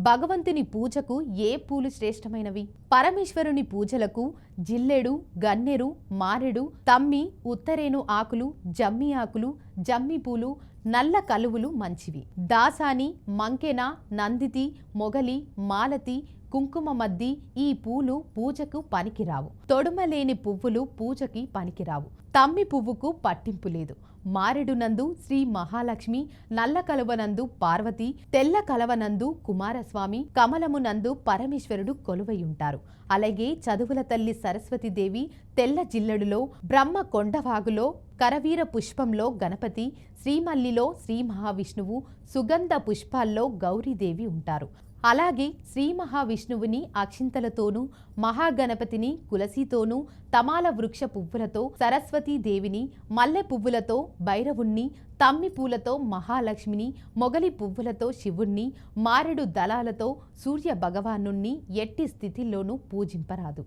భగవంతుని పూజకు ఏ పూలు శ్రేష్టమైనవి? పరమేశ్వరుని పూజలకు జిల్లెడు, గన్నేరు, మారెడు, తమ్మి, ఉత్తరేను ఆకులు, జమ్మి ఆకులు, జమ్మి పూలు, నల్ల కలువులు మంచివి. దాసాని, మంకెన, నందితి, మొగలి, మాలతి, కుంకుమ మద్ది ఈ పూలు పూజకు పనికిరావు. తొడుమలేని పువ్వులు పూజకి పనికిరావు. తమ్మి పువ్వుకు పట్టింపు లేదు. మారెడునందు శ్రీ మహాలక్ష్మి, నల్ల కలువనందు పార్వతి, తెల్ల కలవనందు కుమారస్వామి, కమలమునందు పరమేశ్వరుడు కొలువయుంటారు. అలాగే చదువుల తల్లి సరస్వతీదేవి తెల్ల జిల్లెడులో, బ్రహ్మ కొండవాగులో, కరవీర పుష్పంలో గణపతి, శ్రీమల్లిలో శ్రీ మహావిష్ణువు, సుగంధ పుష్పాల్లో గౌరీదేవి ఉంటారు. అలాగే శ్రీ మహావిష్ణువుని అక్షింతలతోనూ, మహాగణపతిని తులసితోనూ, తమాల వృక్ష పువ్వులతో సరస్వతీదేవిని, మల్లె పువ్వులతో భైరవుణ్ణి, తమ్మి పూలతో మహాలక్ష్మిని, మొగలి పువ్వులతో శివుణ్ణి, మారెడు దళాలతో సూర్య భగవానుణ్ణి ఎట్టి స్థితిలోనూ పూజింపరాదు.